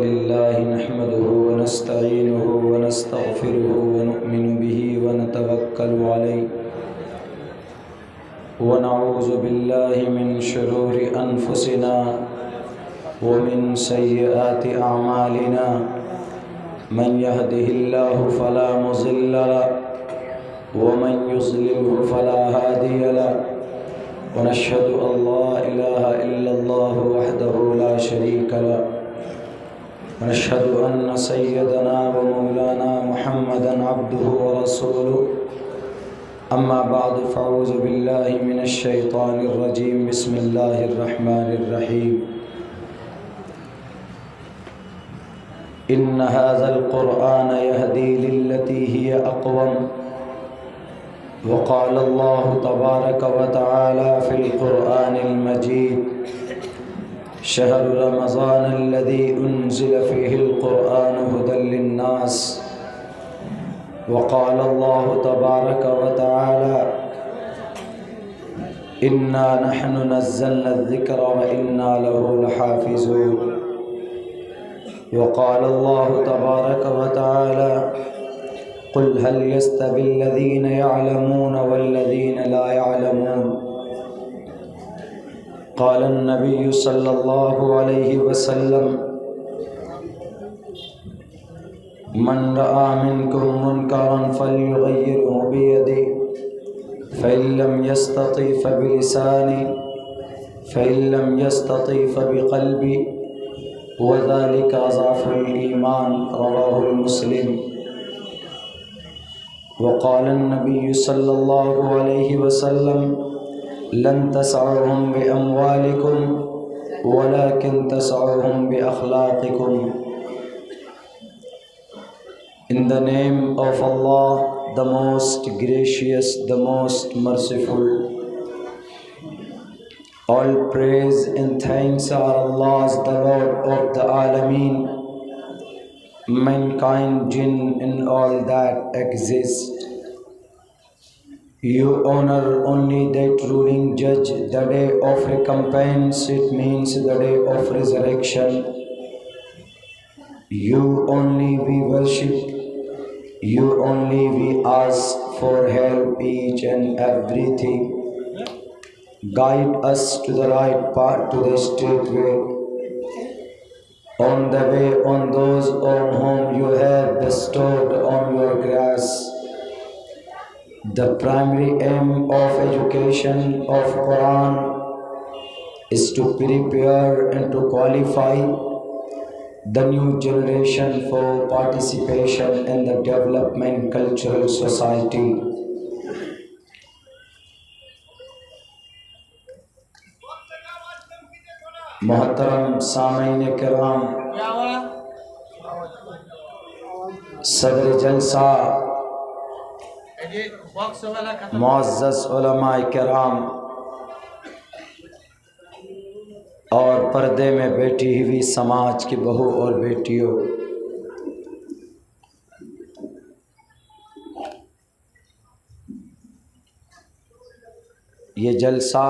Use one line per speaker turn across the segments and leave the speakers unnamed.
لله نحمده ونستعينه ونستغفره ونؤمن به ونتوكل عليه ونعوذ بالله من شرور أنفسنا ومن سيئات أعمالنا من يهده الله فلا مضل له ومن يضلل فلا هادي له ونشهد أن لا إله إلا الله وحده لا شريك له ونشهد أن سيدنا ومولانا محمدا عبده ورسوله أما بعد فأعوذ بالله من الشيطان الرجيم بسم الله الرحمن الرحيم إن هذا القرآن يهدي للتي هي أقوم وقال الله تبارك وتعالى في القرآن المجيد شهر رمضان الذي أنزل فيه القرآن هدى للناس وقال الله تبارك وتعالى إنا نحن نزلنا الذكر وإنا له لحافظون وقال الله تبارك وتعالى قل هل يستوي الذين يعلمون والذين لا يعلمون قال النبي صلى الله عليه وسلم من رأى منكم منكرا فليغيره بيده فإن لم يستطع فبلسانه فإن لم يستطع فبقلبه وذلك أضعف الإيمان رواه المسلم وقال النبي صلى الله عليه وسلم لن تسعهم بأموالكم ولكن تسعهم بأخلاقكم. In the name of Allah, the most gracious, the most merciful. All praise and thanks are Allah's, the Lord of the Alameen, mankind, jinn and all that exist. You honor only that ruling judge, the day of recompense, it means the day of resurrection. You only we worship, you only we ask for help each and everything. Guide us to the right path, to the straight way. On the way, on those on whom you have bestowed on your grace. The primary aim of education of Quran is to prepare and to qualify the new generation for participation in the development cultural society. محترم سامعین کرام، صدر جلسہ، معزز علماء کرام اور پردے میں بیٹھی ہوئی سماج کی بہو اور بیٹیوں، یہ جلسہ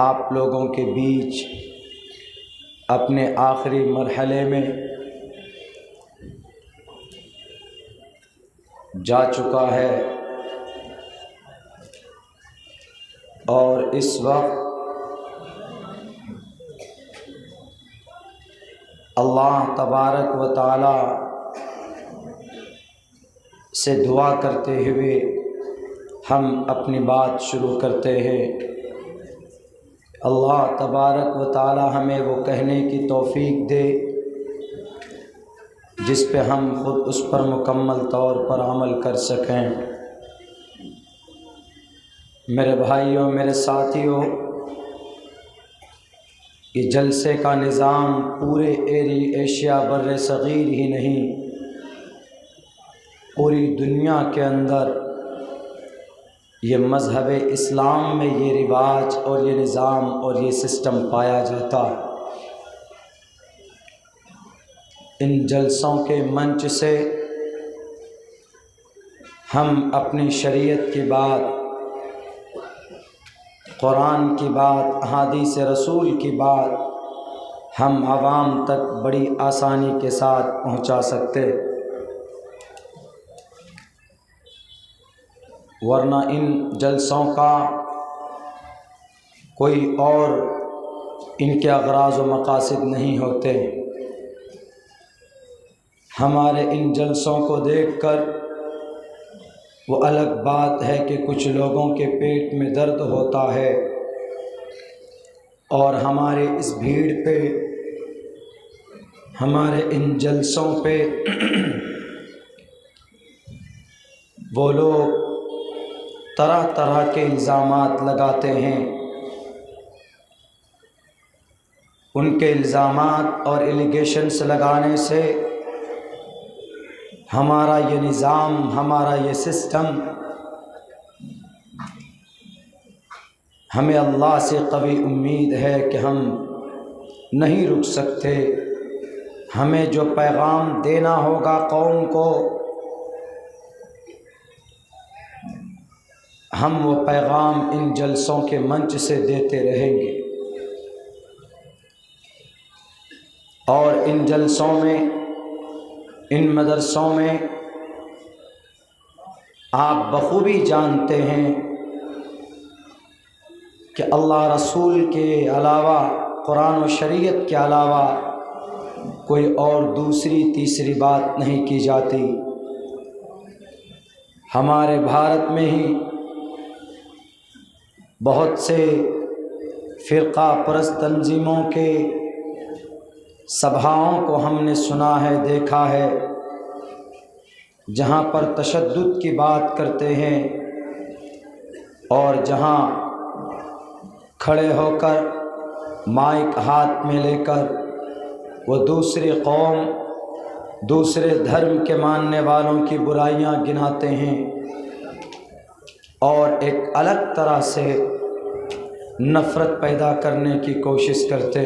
آپ لوگوں کے بیچ اپنے آخری مرحلے میں جا چکا ہے اور اس وقت اللہ تبارک و تعالی سے دعا کرتے ہوئے ہم اپنی بات شروع کرتے ہیں۔ اللہ تبارک و تعالی ہمیں وہ کہنے کی توفیق دے جس پہ ہم خود اس پر مکمل طور پر عمل کر سکیں۔ میرے بھائیوں، میرے ساتھیوں، یہ جلسے کا نظام پورے ایشیا بر صغیر ہی نہیں، پوری دنیا کے اندر یہ مذہب اسلام میں یہ رواج اور یہ نظام اور یہ سسٹم پایا جاتا ہے۔ ان جلسوں کے منچ سے ہم اپنی شریعت کی بات قرآن کی بات، احادیث رسول کی بات ہم عوام تک بڑی آسانی کے ساتھ پہنچا سکتے، ورنہ ان جلسوں کا کوئی اور ان کے اغراض و مقاصد نہیں ہوتے۔ ہمارے ان جلسوں کو دیکھ کر وہ الگ بات ہے کہ کچھ لوگوں کے پیٹ میں درد ہوتا ہے اور ہمارے اس بھیڑ پہ، ہمارے ان جلسوں پہ وہ لوگ طرح طرح کے الزامات لگاتے ہیں۔ ان کے الزامات اور ایلیگیشنز لگانے سے ہمارا یہ نظام، ہمارا یہ سسٹم ہمیں اللہ سے قوی امید ہے کہ ہم نہیں رک سکتے۔ ہمیں جو پیغام دینا ہوگا قوم کو، ہم وہ پیغام ان جلسوں کے منچ سے دیتے رہیں گے، اور ان جلسوں میں، ان مدرسوں میں آپ بخوبی جانتے ہیں کہ اللہ رسول کے علاوہ، قرآن و شریعت کے علاوہ کوئی اور دوسری تیسری بات نہیں کی جاتی۔ ہمارے بھارت میں ہی بہت سے فرقہ پرست تنظیموں کے سبھاؤں کو ہم نے سنا ہے، دیکھا ہے، جہاں پر تشدد کی بات کرتے ہیں اور جہاں کھڑے ہو کر مائک ہاتھ میں لے کر وہ دوسری قوم، دوسرے دھرم کے ماننے والوں کی برائیاں گناتے ہیں اور ایک الگ طرح سے نفرت پیدا کرنے کی کوشش کرتے۔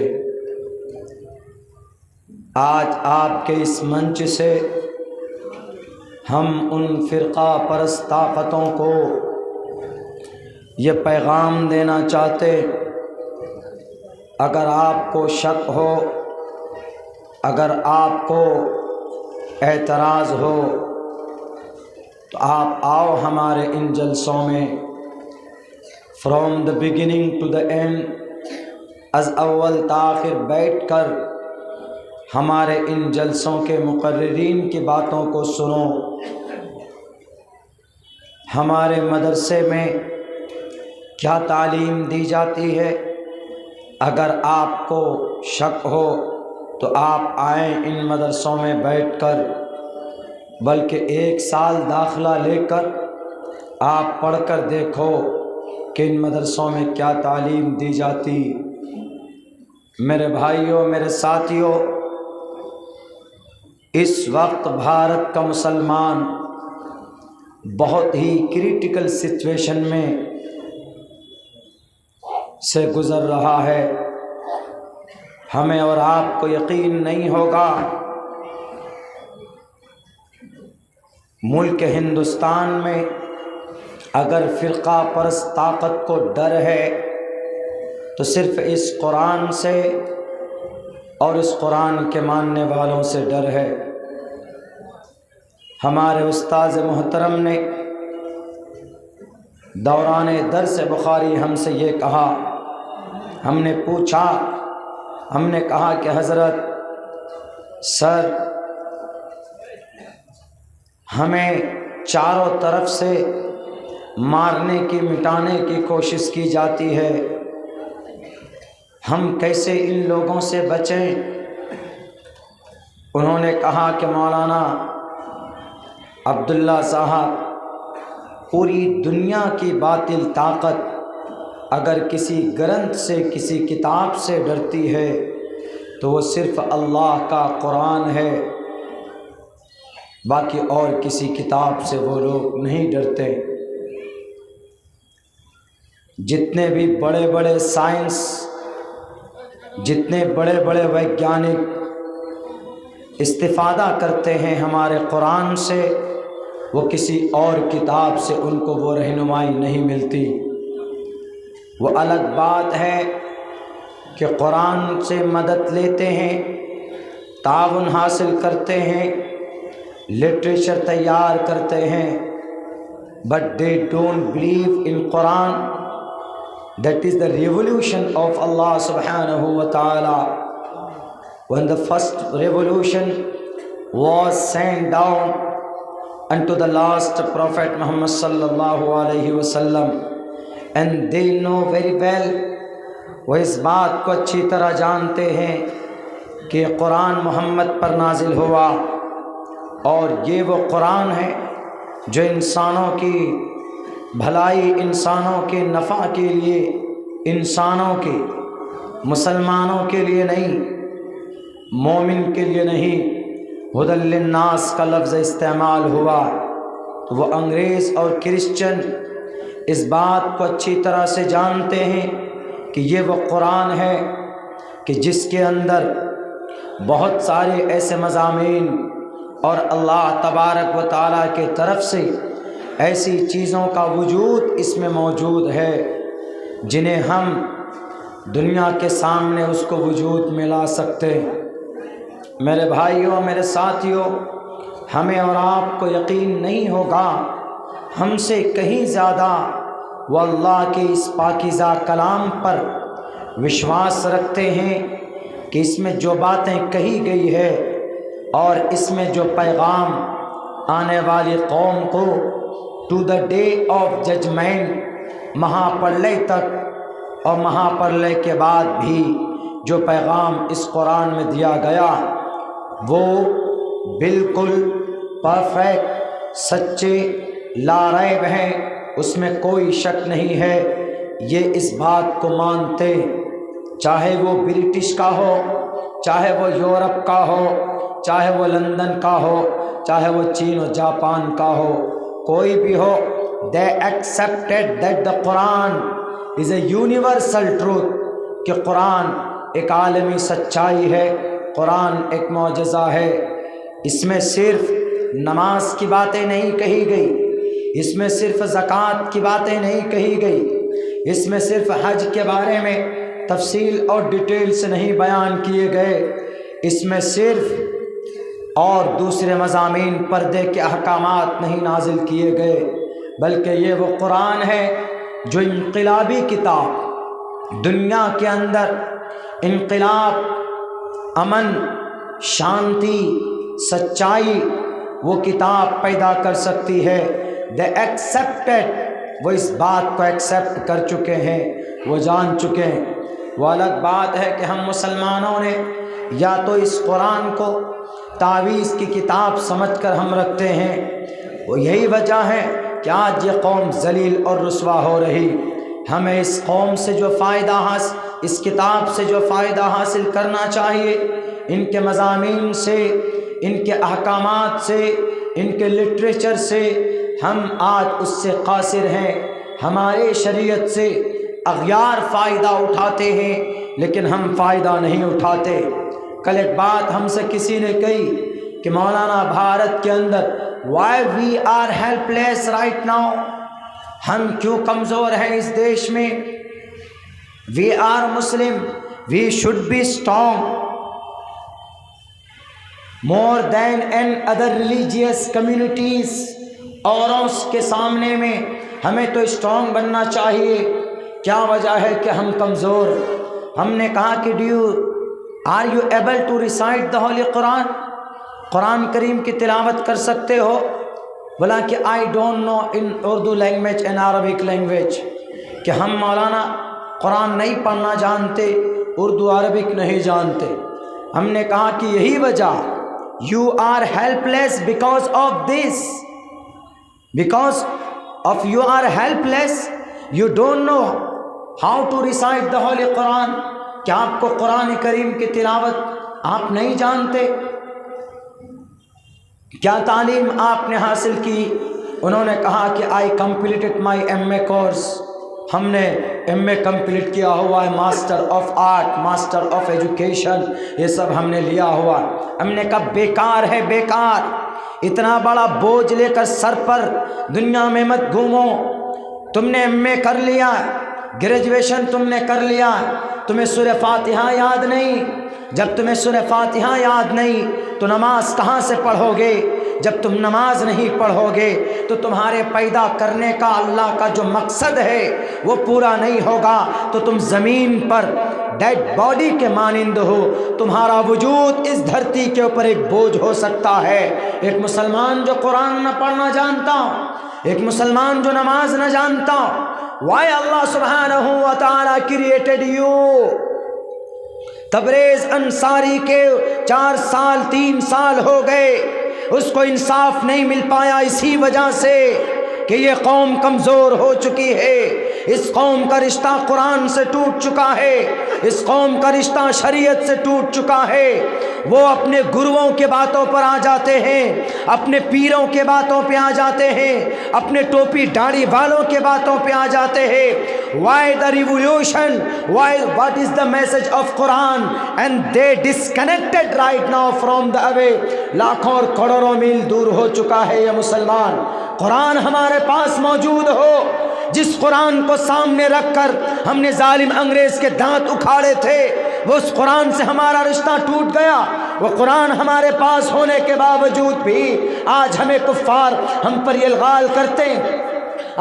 آج آپ کے اس منچ سے ہم ان فرقہ پرست طاقتوں کو یہ پیغام دینا چاہتے، اگر آپ کو شک ہو، اگر آپ کو اعتراض ہو تو آپ آؤ ہمارے ان جلسوں میں، from the beginning to the end, از اول تا آخر بیٹھ کر ہمارے ان جلسوں کے مقررین کی باتوں کو سنو۔ ہمارے مدرسے میں کیا تعلیم دی جاتی ہے، اگر آپ کو شک ہو تو آپ آئیں ان مدرسوں میں بیٹھ کر، بلکہ 1 سال داخلہ لے کر آپ پڑھ کر دیکھو کہ ان مدرسوں میں کیا تعلیم دی جاتی۔ میرے بھائیوں، میرے ساتھیوں، اس وقت بھارت کا مسلمان بہت ہی کریٹیکل سچویشن میں سے گزر رہا ہے۔ ہمیں اور آپ کو یقین نہیں ہوگا، ملک ہندوستان میں اگر فرقہ پرست طاقت کو ڈر ہے تو صرف اس قرآن سے اور اس قرآن کے ماننے والوں سے ڈر ہے۔ ہمارے استاذ محترم نے دوران درس بخاری ہم سے یہ کہا، ہم نے پوچھا، ہم نے کہا کہ حضرت سر، ہمیں چاروں طرف سے مارنے کی، مٹانے کی کوشش کی جاتی ہے، ہم کیسے ان لوگوں سے بچیں؟ انہوں نے کہا کہ مولانا عبداللہ صاحب، پوری دنیا کی باطل طاقت اگر کسی گرنتھ سے، کسی کتاب سے ڈرتی ہے تو وہ صرف اللہ کا قرآن ہے، باقی اور کسی کتاب سے وہ لوگ نہیں ڈرتے۔ جتنے بھی بڑے بڑے سائنس، جتنے بڑے بڑے ویگیانک استفادہ کرتے ہیں ہمارے قرآن سے، وہ کسی اور کتاب سے ان کو وہ رہنمائی نہیں ملتی۔ وہ الگ بات ہے کہ قرآن سے مدد لیتے ہیں، تعاون حاصل کرتے ہیں، لٹریچر تیار کرتے ہیں، but they don't believe in Quran. That is the revolution of Allah subhanahu wa ta'ala. When the first revolution was sent down unto the last Prophet Muhammad sallallahu alayhi wa sallam, and they know very well, وہ اس بات کو اچھی طرح جانتے ہیں کہ قرآن محمد پر نازل ہوا، اور یہ وہ قرآن ہے جو انسانوں کی بھلائی، انسانوں کے نفع کے لیے، انسانوں کے، مسلمانوں کے لیے نہیں، مومن کے لیے نہیں، ہدی للناس کا لفظ استعمال ہوا۔ تو وہ انگریز اور کرسچن اس بات کو اچھی طرح سے جانتے ہیں کہ یہ وہ قرآن ہے کہ جس کے اندر بہت سارے ایسے مضامین اور اللہ تبارک و تعالیٰ کے طرف سے ایسی چیزوں کا وجود اس میں موجود ہے جنہیں ہم دنیا کے سامنے اس کو وجود میں لا سکتے ہیں۔ میرے بھائیوں، میرے ساتھیوں، ہمیں اور آپ کو یقین نہیں ہوگا، ہم سے کہیں زیادہ وہ اللہ کے اس پاکیزہ کلام پر وشواس رکھتے ہیں کہ اس میں جو باتیں کہی گئی ہے اور اس میں جو پیغام آنے والی قوم کو to the day of judgment, مہاپرلے تک اور مہاپرلے کے بعد بھی جو پیغام اس قرآن میں دیا گیا وہ بالکل پرفیکٹ، سچے، لاریب ہیں، اس میں کوئی شک نہیں ہے۔ یہ اس بات کو مانتے، چاہے وہ برٹش کا ہو، چاہے وہ یورپ کا ہو، چاہے وہ لندن کا ہو، چاہے وہ چین و جاپان کا ہو، کوئی بھی ہو، they accepted that the Quran is a universal truth، کہ قرآن ایک عالمی سچائی ہے، قرآن ایک معجزہ ہے۔ اس میں صرف نماز کی باتیں نہیں کہی گئی، اس میں صرف زکوٰۃ کی باتیں نہیں کہی گئی، اس میں صرف حج کے بارے میں تفصیل اور ڈیٹیل سے نہیں بیان کیے گئے، اس میں صرف اور دوسرے مضامین پردے کے احکامات نہیں نازل کیے گئے، بلکہ یہ وہ قرآن ہے جو انقلابی کتاب، دنیا کے اندر انقلاب، امن، شانتی، سچائی وہ کتاب پیدا کر سکتی ہے۔ دے ایکسیپٹڈ، وہ اس بات کو ایکسیپٹ کر چکے ہیں، وہ جان چکے ہیں۔ وہ الگ بات ہے کہ ہم مسلمانوں نے یا تو اس قرآن کو تعویذ کی کتاب سمجھ کر ہم رکھتے ہیں، وہ یہی وجہ ہے کہ آج یہ قوم ذلیل اور رسوا ہو رہی۔ ہمیں اس قوم سے جو فائدہ اس کتاب سے جو فائدہ حاصل کرنا چاہیے، ان کے مضامین سے، ان کے احکامات سے، ان کے لٹریچر سے، ہم آج اس سے قاصر ہیں۔ ہمارے شریعت سے اغیار فائدہ اٹھاتے ہیں لیکن ہم فائدہ نہیں اٹھاتے۔ کل ایک بات ہم سے کسی نے کہی کہ مولانا بھارت کے اندر why we are helpless right now، ہم کیوں کمزور ہیں اس دیش میں؟ we are Muslim، we should be strong more than any other religious communities۔ اوروں کے سامنے میں ہمیں تو اسٹرانگ بننا چاہیے، کیا وجہ ہے کہ ہم کمزور؟ ہم نے کہا کہ are you able to recite the Holy Quran، قرآن کریم کی تلاوت کر سکتے ہو؟ بولا کہ I don't know in Urdu language and Arabic language، کہ ہم مولانا قرآن نہیں پڑھنا جانتے، اردو عربک نہیں جانتے۔ ہم نے کہا کہ یہی وجہ، you are helpless because of this، because of you are helpless، you don't know how to recite the Holy Quran، کیا آپ کو قرآن کریم کی تلاوت آپ نہیں جانتے؟ کیا تعلیم آپ نے حاصل کی؟ انہوں نے کہا کہ I completed my MA course، ہم نے MA کمپلیٹ کیا ہوا ہے، master of art, master of education, یہ سب ہم نے لیا ہوا۔ ہم نے کہا بیکار ہے، بیکار، اتنا بڑا بوجھ لے کر سر پر دنیا میں مت گھومو۔ تم نے MA کر لیا، گریجویشن تم نے کر لیا، تمہیں سورہ فاتحہ یاد نہیں۔ جب تمہیں سورہ فاتحہ یاد نہیں تو نماز کہاں سے پڑھو گے؟ جب تم نماز نہیں پڑھو گے تو تمہارے پیدا کرنے کا اللہ کا جو مقصد ہے وہ پورا نہیں ہوگا، تو تم زمین پر ڈیڈ باڈی کے مانند ہو۔ تمہارا وجود اس دھرتی کے اوپر ایک بوجھ ہو سکتا ہے۔ ایک مسلمان جو قرآن نہ پڑھنا جانتا، ایک مسلمان جو نماز نہ جانتا، why Allah subhanahu wa ta'ala created you؟ Tabrez Ansari کے 4 سال 3 سال ہو گئے، اس کو انصاف نہیں مل پایا اسی وجہ سے کہ یہ قوم کمزور ہو چکی ہے۔ اس قوم کا رشتہ قرآن سے ٹوٹ چکا ہے، اس قوم کا رشتہ شریعت سے ٹوٹ چکا ہے۔ وہ اپنے گروؤں کے باتوں پر آ جاتے ہیں، اپنے پیروں کے باتوں پہ آ جاتے ہیں، اپنے ٹوپی داڑھی والوں کے باتوں پہ آ جاتے ہیں۔ Why the revolution? What is the message of Quran? And they disconnected right now from the away. لاکھوں اور کروڑوں میل دور ہو چکا ہے یہ مسلمان۔ قرآن ہمارے پاس موجود ہو، جس قرآن کو سامنے رکھ کر ہم نے ظالم انگریز کے دانت اکھاڑے تھے، وہ اس قرآن سے ہمارا رشتہ ٹوٹ گیا۔ وہ قرآن ہمارے پاس ہونے کے باوجود بھی آج ہمیں کفار ہم پر یہ الغال کرتے ہیں،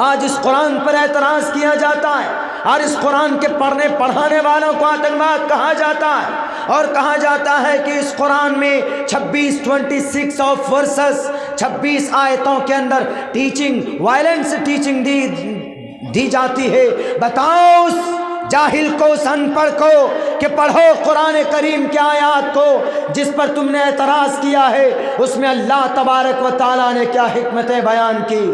آج اس قرآن پر اعتراض کیا جاتا ہے، اور اس قرآن کے پڑھنے پڑھانے والوں کو آتنکواد کہا جاتا ہے، اور کہا جاتا ہے کہ اس قرآن میں 26 آف ورسز 26 آیتوں کے اندر ٹیچنگ وائلنس ٹیچنگ دی جاتی ہے۔ بتاؤ اس جاہل کو، اس ان پڑھ کو کہ پڑھو قرآن کریم کی آیات کو جس پر تم نے اعتراض کیا ہے، اس میں اللہ تبارک و تعالیٰ نے کیا حکمتیں بیان کی۔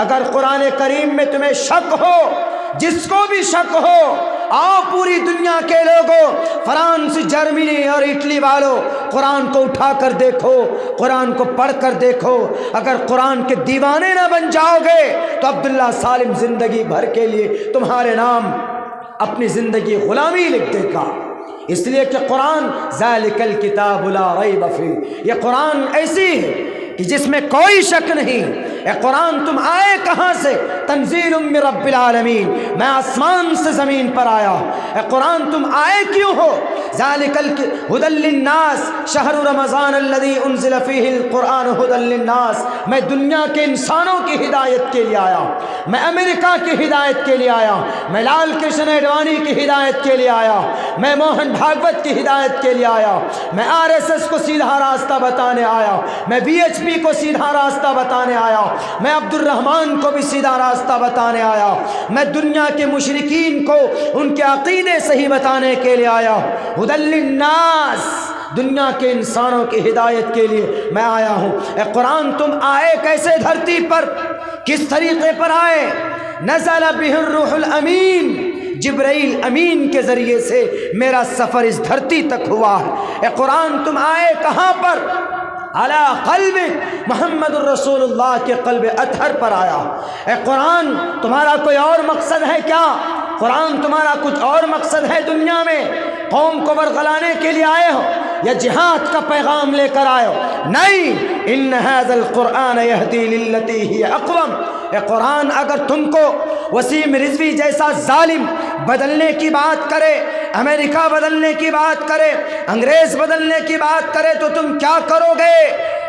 اگر قرآن کریم میں تمہیں شک ہو، جس کو بھی شک ہو، آؤ پوری دنیا کے لوگوں، فرانس، جرمنی اور اٹلی والوں، قرآن کو اٹھا کر دیکھو، قرآن کو پڑھ کر دیکھو۔ اگر قرآن کے دیوانے نہ بن جاؤ گے تو عبداللہ سالم زندگی بھر کے لیے تمہارے نام اپنی زندگی غلامی لکھ دے گا، اس لیے کہ قرآن ذالک الکتاب لا ریب فیہ، یہ قرآن ایسی ہے کہ جس میں کوئی شک نہیں۔ اے قرآن تم آئے کہاں سے؟ تنزیل من رب العالمین، میں آسمان سے زمین پر آیا۔ اے قرآن تم آئے کیوں ہو؟ ذالک ہدی للناس، شہر رمضان الذی انزل فیہ القرآن ہدی للناس، میں دنیا کے انسانوں کی ہدایت کے لیے آیا، میں امریکہ کی ہدایت کے لیے آیا، میں لال کرشن اڈوانی کی ہدایت کے لیے آیا، میں موہن بھاگوت کی ہدایت کے لیے آیا، میں RSS کو سیدھا راستہ بتانے آیا، میں BHP کو سیدھا راستہ بتانے آیا، میں عبد الرحمن کو بھی سیدھا راستہ بتانے آیا، میں دنیا کے مشرکین کو ان کے عقیدے صحیح بتانے کے لیے آیا۔ ہدی للناس، دنیا کے انسانوں کی ہدایت کے لیے میں آیا ہوں۔ اے قرآن تم آئے کیسے دھرتی پر؟ کس طریقے پر آئے؟ نزل بہ الروح الامین، جبرائیل امین کے ذریعے سے میرا سفر اس دھرتی تک ہوا ہے۔ اے قرآن تم آئے کہاں پر؟ علی قلب محمد الرسول اللہ کے قلب اطہر پر آیا۔ اے قرآن تمہارا کوئی اور مقصد ہے کیا؟ قرآن تمہارا کچھ اور مقصد ہے دنیا میں؟ قوم کو ورغلانے کے لیے آئے ہو یا جہاد کا پیغام لے کر آئے ہو؟ نہیں، ان ھذا القرآن یہدی للتی ہی اقوم۔ اے قرآن اگر تم کو وسیم رضوی جیسا ظالم بدلنے کی بات کرے، امریکہ بدلنے کی بات کرے، انگریز بدلنے کی بات کرے تو تم کیا کرو گے؟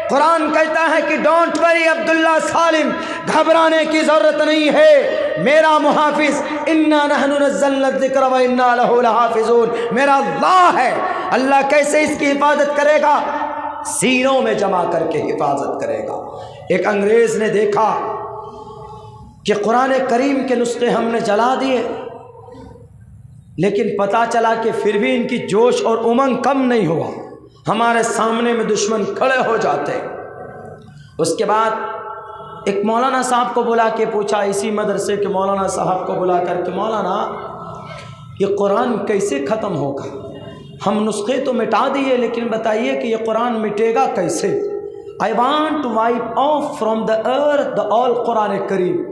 قرآن کہتا ہے کہ ڈونٹ وری عبداللہ سالم، گھبرانے کی ضرورت نہیں ہے، میرا محافظ انا نحن نزلنا الذکر و انا لہ لحافظون، میرا اللہ ہے۔ اللہ کیسے اس کی حفاظت کرے گا؟ سینوں میں جمع کر کے حفاظت کرے گا۔ ایک انگریز نے دیکھا کہ قرآن کریم کے نسخے ہم نے جلا دیے، لیکن پتہ چلا کہ پھر بھی ان کی جوش اور امنگ کم نہیں ہوا، ہمارے سامنے میں دشمن کھڑے ہو جاتے۔ اس کے بعد ایک مولانا صاحب کو بلا کے پوچھا، اسی مدرسے کے مولانا صاحب کو بلا کر کہ مولانا یہ قرآن کیسے ختم ہوگا؟ ہم نسخے تو مٹا دیے، لیکن بتائیے کہ یہ قرآن مٹے گا کیسے؟ I want to wipe off from the earth the all قرآن کریم،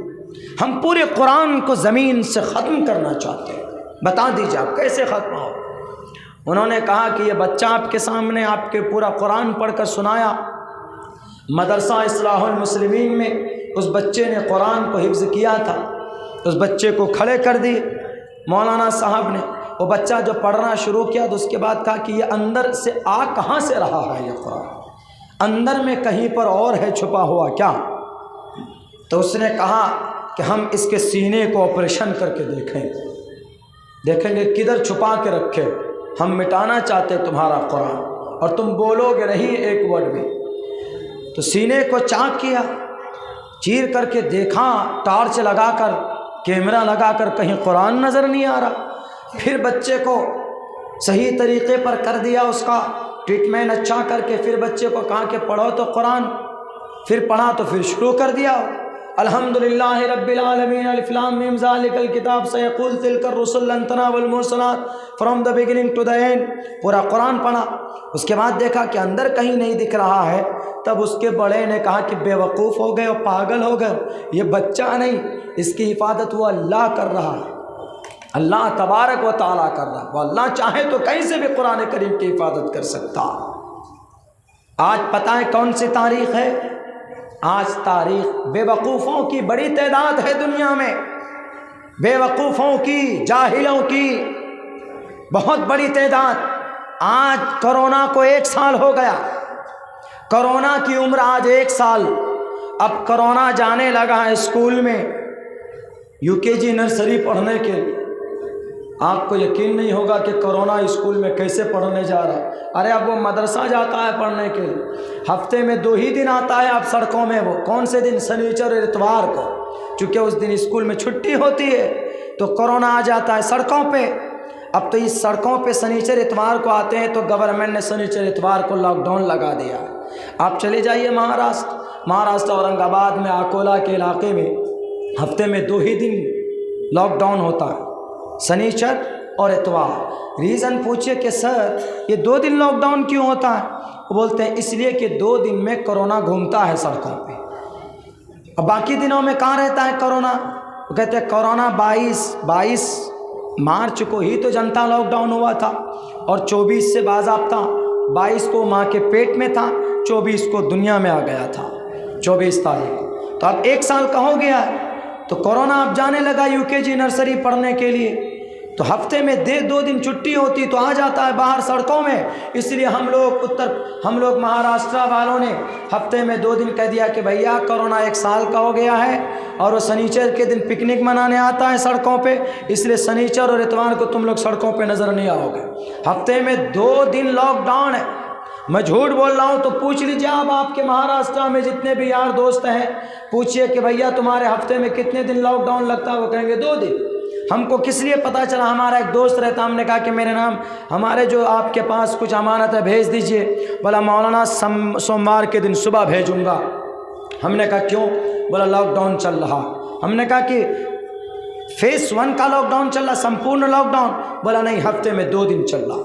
ہم پورے قرآن کو زمین سے ختم کرنا چاہتے ہیں، بتا دیجیے آپ کیسے ختم ہو؟ انہوں نے کہا کہ یہ بچہ آپ کے سامنے آپ کے پورا قرآن پڑھ کر سنایا، مدرسہ اصلاح المسلمین میں اس بچے نے قرآن کو حفظ کیا تھا، اس بچے کو کھڑے کر دیے، مولانا صاحب نے وہ بچہ جو پڑھنا شروع کیا تو اس کے بعد کہا کہ یہ اندر سے آ کہاں سے رہا ہے، یہ قرآن اندر میں کہیں پر اور ہے چھپا ہوا کیا؟ تو اس نے کہا کہ ہم اس کے سینے کو آپریشن کر کے دیکھیں گے کدھر چھپا کے رکھے، ہم مٹانا چاہتے تمہارا قرآن اور تم بولو گے نہیں ایک ورڈ بھی۔ تو سینے کو چاک کیا، چیر کر کے دیکھا، ٹارچ لگا کر کیمرہ لگا کر کہیں قرآن نظر نہیں آ رہا۔ پھر بچے کو صحیح طریقے پر کر دیا، اس کا ٹریٹمنٹ اچھا کر کے پھر بچے کو کہا کہ پڑھو تو قرآن، پھر پڑھا تو پھر شروع کر دیا۔ الحمدللہ رب العالمین الف لام میم ذالک الکتاب سیقول تلک الرسل لن تنالوا المرسلات from the beginning to the end, پورا قرآن پڑھا۔ اس کے بعد دیکھا کہ اندر کہیں نہیں دکھ رہا ہے، تب اس کے بڑے نے کہا کہ بے وقوف ہو گئے اور پاگل ہو گئے، یہ بچہ نہیں، اس کی حفاظت وہ اللہ کر رہا ہے، اللہ تبارک و تعالیٰ کر رہا ہے، وہ اللہ چاہے تو کہیں سے بھی قرآن کریم کی حفاظت کر سکتا۔ آج پتہ ہے کون سی تاریخ ہے؟ آج تاریخ بے وقوفوں کی بڑی تعداد ہے دنیا میں، بے وقوفوں کی، جاہلوں کی بہت بڑی تعداد۔ آج کرونا کو 1 سال ہو گیا، کرونا کی عمر آج 1 سال۔ اب کرونا جانے لگا ہے اسکول میں UKG نرسری پڑھنے کے لیے۔ آپ کو یقین نہیں ہوگا کہ کرونا اسکول میں کیسے پڑھنے جا رہا ہے۔ ارے اب وہ مدرسہ جاتا ہے پڑھنے کے لیے، ہفتے میں 2 ہی دن آتا ہے اب سڑکوں میں۔ وہ کون سے دن؟ سنیچر اور اتوار کو، چونکہ اس دن اسکول میں چھٹی ہوتی ہے تو کرونا آ جاتا ہے سڑکوں پہ۔ اب تو اس سڑکوں پہ سنیچر اتوار کو آتے ہیں تو گورنمنٹ نے سنیچر اتوار کو لاک ڈاؤن لگا دیا۔ آپ چلے جائیے مہاراشٹر اورنگ آباد میں، اکولا کے علاقے میں ہفتے میں 2 ہی دن لاک ڈاؤن ہوتا ہے، سنیچر اور اتوار۔ ریزن پوچھے کہ سر یہ 2 دن لاک ڈاؤن کیوں ہوتا ہے؟ وہ بولتے ہیں اس لیے کہ 2 دن میں کرونا گھومتا ہے سڑکوں پہ، اور باقی دنوں میں کہاں رہتا ہے کرونا؟ وہ کہتے ہیں کرونا 22 مارچ کو ہی تو جنتا لاک ڈاؤن ہوا تھا، اور 24 سے باضابطہ 22 کو ماں کے پیٹ میں تھا، 24 کو دنیا میں آ گیا تھا، 24 تاریخ کو۔ تو اب 1 سال کا ہو گیا ہے، تو کورونا اب جانے لگا UKG نرسری پڑھنے کے لیے، تو ہفتے میں 2 دن چھٹی ہوتی تو آ جاتا ہے باہر سڑکوں میں۔ اس لیے ہم لوگ مہاراشٹر والوں نے ہفتے میں 2 دن کہہ دیا کہ بھیا کرونا 1 سال کا ہو گیا ہے، اور وہ سنیچر کے دن پکنک منانے آتا ہے سڑکوں پہ، اس لیے سنیچر اور اتوار کو تم لوگ سڑکوں پہ نظر نہیں آؤ گے۔ ہفتے میں 2 دن لاک ڈاؤن ہے۔ میں جھوٹ بول رہا ہوں تو پوچھ لیجیے آپ کے مہاراشٹر میں جتنے بھی یار دوست ہیں، پوچھئے کہ بھیا تمہارے ہفتے میں کتنے دن لاک ڈاؤن لگتا ہے؟ وہ کہیں گے 2 دن۔ ہم کو کس لیے پتہ چلا؟ ہمارا ایک دوست رہتا، ہم نے کہا کہ میرے نام ہمارے جو آپ کے پاس کچھ امانت ہے بھیج دیجئے۔ بولا مولانا سوموار کے دن صبح بھیجوں گا۔ ہم نے کہا کیوں؟ بولا لاک ڈاؤن چل رہا۔ ہم نے کہا کہ فیس 1 کا لاک ڈاؤن چل رہا، سمپورن لاک ڈاؤن؟ بولا نہیں، ہفتے میں 2 دن چل رہا،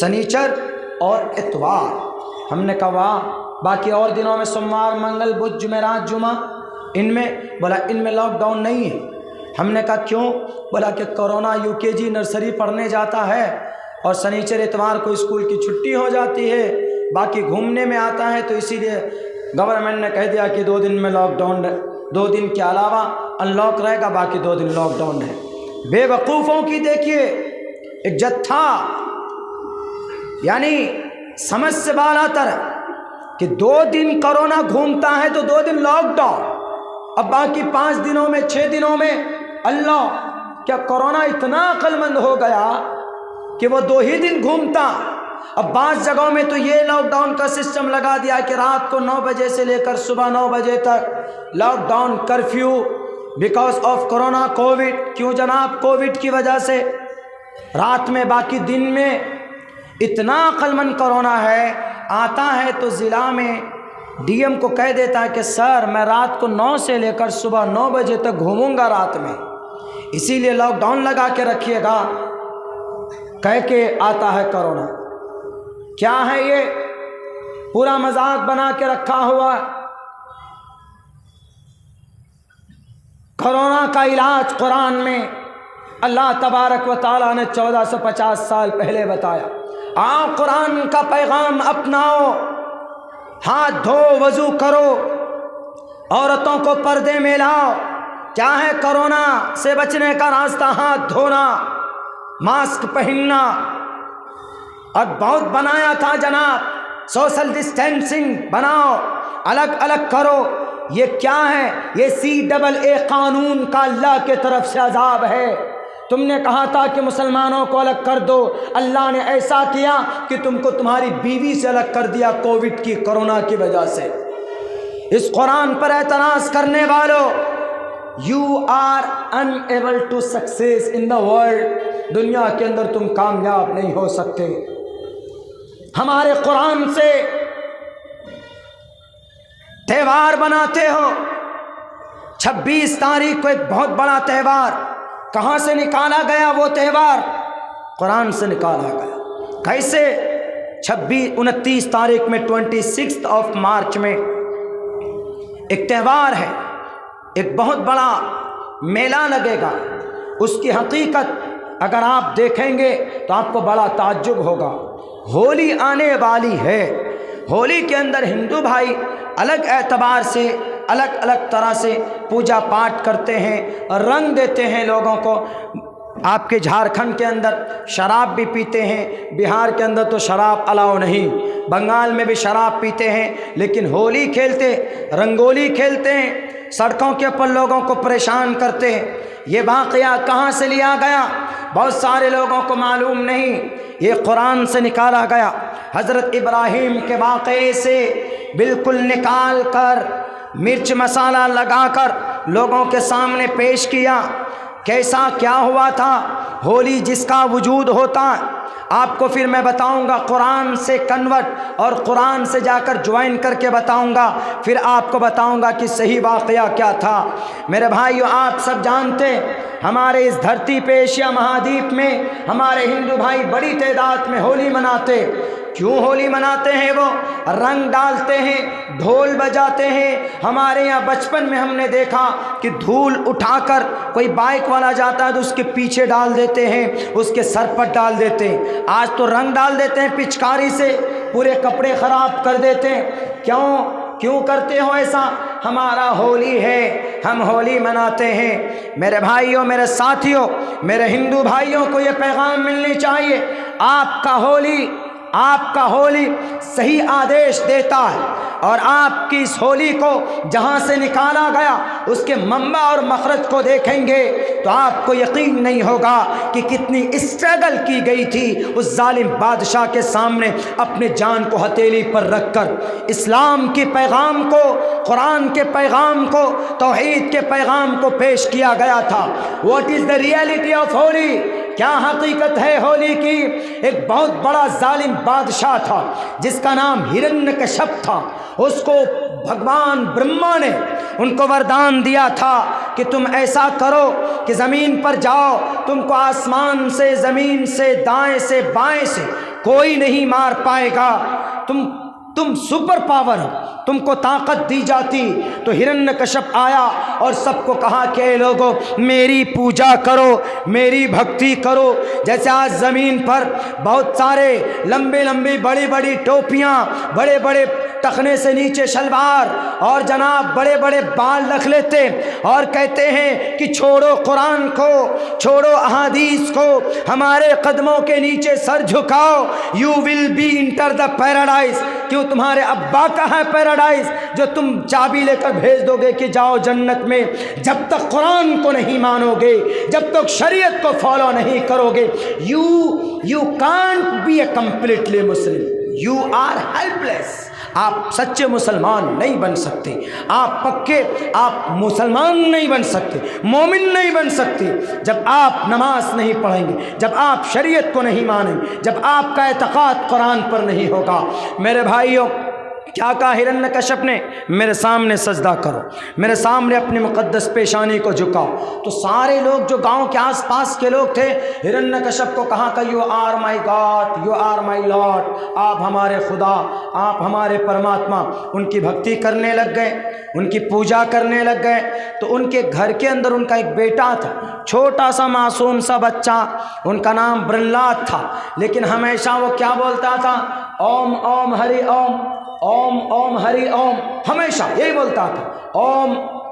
سنیچر اور اتوار۔ ہم نے کہا واہ، باقی اور دنوں میں سوموار، منگل، بدھ، جمعرات، جمعہ، ان میں؟ بولا ان میں لاک ڈاؤن نہیں ہے۔ ہم نے کہا کیوں؟ بولا کہ کورونا UKG نرسری پڑھنے جاتا ہے اور سنیچر اتوار کو اسکول کی چھٹی ہو جاتی ہے، باقی گھومنے میں آتا ہے، تو اسی لیے گورنمنٹ نے کہہ دیا کہ 2 دن میں لاک ڈاؤن، 2 دن کے علاوہ ان لاک رہے گا، باقی 2 دن لاک ڈاؤن ہے۔ بے وقوفوں کی دیکھیے ایک جتھا، یعنی سمجھ سے بالا تر کہ 2 دن کرونا گھومتا ہے تو 2 دن لاک ڈاؤن، اب باقی 5 دنوں میں 6 دنوں میں اللہ، کیا کرونا اتنا عقل مند ہو گیا کہ وہ 2 ہی دن گھومتا؟ اب بعض جگہوں میں تو یہ لاک ڈاؤن کا سسٹم لگا دیا کہ رات کو 9 بجے سے لے کر صبح 9 بجے تک lockdown, curfew, because of corona, covid. کیوں جناب؟ کووڈ کی وجہ سے رات میں، باقی دن میں۔ اتنا عقل مند کرونا ہے، آتا ہے تو ضلع میں DM کو کہہ دیتا ہے کہ سر میں رات کو 9 سے لے کر صبح 9 بجے تک گھوموں گا رات میں، اسی لیے لاک ڈاؤن لگا کے رکھیے گا، کہہ کے آتا ہے کرونا۔ کیا ہے یہ؟ پورا مذاق بنا کے رکھا ہوا۔ کرونا کا علاج قرآن میں اللہ تبارک و تعالیٰ نے 1450 سال پہلے بتایا۔ آؤ قرآن کا پیغام اپناؤ، ہاتھ دھو، وضو کرو، عورتوں کو پردے میں لاؤ، کیا ہے کورونا سے بچنے کا راستہ؟ ہاتھ دھونا، ماسک پہننا، اور بہت بنایا تھا جناب، سوشل ڈسٹینسنگ بناؤ، الگ الگ کرو۔ یہ کیا ہے؟ یہ CAA قانون کا اللہ کے طرف سے عذاب ہے۔ تم نے کہا تھا کہ مسلمانوں کو الگ کر دو، اللہ نے ایسا کیا کہ تم کو تمہاری بیوی سے الگ کر دیا کووڈ کی، کورونا کی وجہ سے۔ اس قرآن پر اعتراض کرنے والوں، you are unable to success in the world، دنیا کے اندر تم کامیاب نہیں ہو سکتے۔ ہمارے قرآن سے تہوار بناتے ہو۔ 26 تاریخ کو ایک بہت بڑا تہوار، کہاں سے نکالا گیا وہ تہوار؟ قرآن سے نکالا گیا۔ کیسے؟ 29 تاریخ میں 26 مارچ میں ایک تہوار ہے، ایک بہت بڑا میلہ لگے گا۔ اس کی حقیقت اگر آپ دیکھیں گے تو آپ کو بڑا تعجب ہوگا۔ ہولی آنے والی ہے، ہولی کے اندر ہندو بھائی الگ اعتبار سے، الگ الگ طرح سے پوجا پاٹ کرتے ہیں، رنگ دیتے ہیں لوگوں کو۔ آپ کے جھارکھنڈ کے اندر شراب بھی پیتے ہیں، بہار کے اندر تو شراب الاؤ نہیں، بنگال میں بھی شراب پیتے ہیں، لیکن ہولی کھیلتے، رنگولی کھیلتے ہیں، سڑکوں کے اوپر لوگوں کو پریشان کرتے ہیں۔ یہ واقعہ کہاں سے لیا گیا؟ بہت سارے لوگوں کو معلوم نہیں، یہ قرآن سے نکالا گیا۔ حضرت ابراہیم کے واقعے سے بالکل نکال کر مرچ مسالہ لگا کر لوگوں کے سامنے پیش کیا۔ کیسا کیا ہوا تھا؟ ہولی جس کا وجود ہوتا، آپ کو پھر میں بتاؤں گا، قرآن سے کنورٹ اور قرآن سے جا کر جوائن کر کے بتاؤں گا، پھر آپ کو بتاؤں گا کہ صحیح واقعہ کیا تھا۔ میرے بھائیو، آپ سب جانتے ہیں ہمارے اس دھرتی پہ ایشیا مہادیپ میں ہمارے ہندو بھائی بڑی تعداد میں ہولی مناتے۔ کیوں ہولی مناتے ہیں؟ وہ رنگ ڈالتے ہیں، ڈھول بجاتے ہیں۔ ہمارے یہاں بچپن میں ہم نے دیکھا کہ دھول اٹھا کر کوئی بائک والا جاتا ہے تو اس کے پیچھے ڈال دیتے ہیں، اس کے سر پر ڈال دیتے ہیں۔ آج تو رنگ ڈال دیتے ہیں پچکاری سے، پورے کپڑے خراب کر دیتے ہیں۔ کیوں کرتے ہو ایسا؟ ہمارا ہولی ہے، ہم ہولی مناتے ہیں۔ میرے بھائیوں، میرے ساتھیوں، میرے ہندو بھائیوں کو یہ پیغام ملنی چاہیے، آپ کا ہولی صحیح آدیش دیتا ہے، اور آپ کی اس ہولی کو جہاں سے نکالا گیا اس کے منبع اور مخرج کو دیکھیں گے تو آپ کو یقین نہیں ہوگا کہ کتنی اسٹرگل کی گئی تھی اس ظالم بادشاہ کے سامنے، اپنے جان کو ہتھیلی پر رکھ کر اسلام کے پیغام کو، قرآن کے پیغام کو، توحید کے پیغام کو پیش کیا گیا تھا۔ What is the reality of holy? کیا حقیقت ہے ہولی کی؟ ایک بہت بڑا ظالم بادشاہ تھا جس کا نام ہرنیکشپ تھا۔ اس کو بھگوان برہما نے ان کو وردان دیا تھا کہ تم ایسا کرو کہ زمین پر جاؤ، تم کو آسمان سے، زمین سے، دائیں سے، بائیں سے کوئی نہیں مار پائے گا، تم سپر پاور ہو، تم کو طاقت دی جاتی۔ تو ہرنیکشپ آیا اور سب کو کہا کہ اے لوگوں، میری پوجا کرو، میری بھکتی کرو۔ جیسے آج زمین پر بہت سارے لمبی لمبی بڑی بڑی ٹوپیاں، بڑے بڑے ٹخنے سے نیچے شلوار، اور جناب بڑے بڑے بال رکھ لیتے اور کہتے ہیں کہ چھوڑو قرآن کو، چھوڑو احادیث کو، ہمارے قدموں کے نیچے سر جھکاؤ، you will be enter the paradise. کیوں؟ تمہارے ابا کا ہے پیراڈائز جو تم چابی لے کر بھیج دو گے کہ جاؤ جنت میں۔ جب تک قرآن کو نہیں مانو گے، جب تک شریعت کو فالو نہیں کرو گے، you can't be a completely Muslim, you are helpless. آپ سچے مسلمان نہیں بن سکتے، آپ مسلمان نہیں بن سکتے، مومن نہیں بن سکتے جب آپ نماز نہیں پڑھیں گے، جب آپ شریعت کو نہیں مانیں گے، جب آپ کا اعتقاد قرآن پر نہیں ہوگا۔ میرے بھائیوں، کیا کہا ہرنیکشپ نے؟ میرے سامنے سجدہ کرو، میرے سامنے اپنی مقدس پیشانی کو جھکاؤ۔ تو سارے لوگ جو گاؤں کے آس پاس کے لوگ تھے، ہرنیکشپ کو کہا کہ you are my god, you are my lord, آپ ہمارے خدا، آپ ہمارے پرماتما۔ ان کی بھکتی کرنے لگ گئے، ان کی پوجا کرنے لگ گئے۔ تو ان کے گھر کے اندر ان کا ایک بیٹا تھا، چھوٹا سا معصوم سا بچہ، ان کا نام برہلاد تھا، لیکن ہمیشہ وہ کیا بولتا تھا؟ اوم اوم ہری اوم، اوم اوم ہری اوم، ہمیشہ یہی بولتا تھا، اوم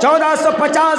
1450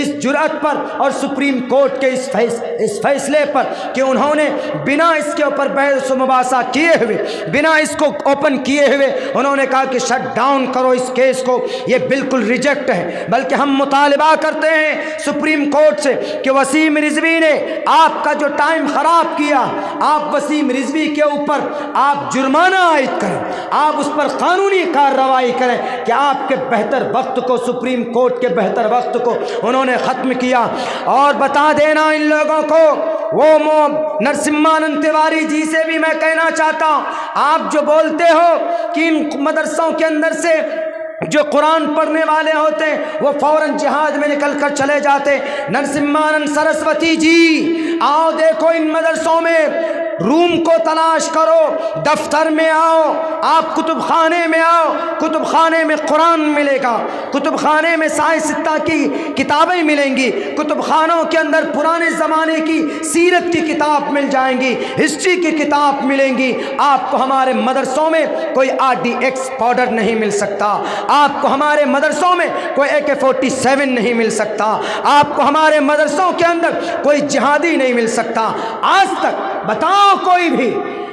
اس جرأت پر اور سپریم کورٹ کے اس فیصلے پر کہ انہوں نے بنا اس کے اوپر بحث و مباحثہ کیے ہوئے، بنا اس کو اوپن کیے ہوئے انہوں نے کہا کہ شٹ ڈاؤن کرو اس کیس کو، یہ بالکل ریجیکٹ ہے۔ بلکہ ہم مطالبہ کرتے ہیں سپریم کورٹ سے کہ وسیم رضوی نے آپ کا جو ٹائم خراب کیا، آپ وسیم رضوی کے اوپر آپ جرمانہ عائد کریں، آپ اس پر قانونی کارروائی کریں کہ آپ کے بہتر وقت کو، سپریم کورٹ کے بہتر وقت کو انہوں نے ختم کیا۔ اور بتا دینا ان لوگوں کو، وہ نرسمہانند تیواری جی سے بھی میں کہنا چاہتا ہوں، آپ جو بولتے ہو کہ ان مدرسوں کے اندر سے جو قرآن پڑھنے والے ہوتے ہیں وہ فوراً جہاد میں نکل کر چلے جاتے، نرسمہانند سرسوتی جی آؤ دیکھو ان مدرسوں میں، روم کو تلاش کرو، دفتر میں آؤ، آپ کتب خانے میں آؤ، کتب خانے میں قرآن ملے گا، کتب خانے میں سائنس ستہ کی کتابیں ملیں گی، کتب خانوں کے اندر پرانے زمانے کی سیرت کی کتاب مل جائیں گی، ہسٹری کی کتاب ملیں گی۔ آپ کو ہمارے مدرسوں میں کوئی RDX پاؤڈر نہیں مل سکتا، آپ کو ہمارے مدرسوں میں کوئی AK-47 نہیں مل سکتا، آپ کو ہمارے مدرسوں کے اندر کوئی جہادی نہیں مل سکتا۔ آج تک بتاؤ کوئی بھی،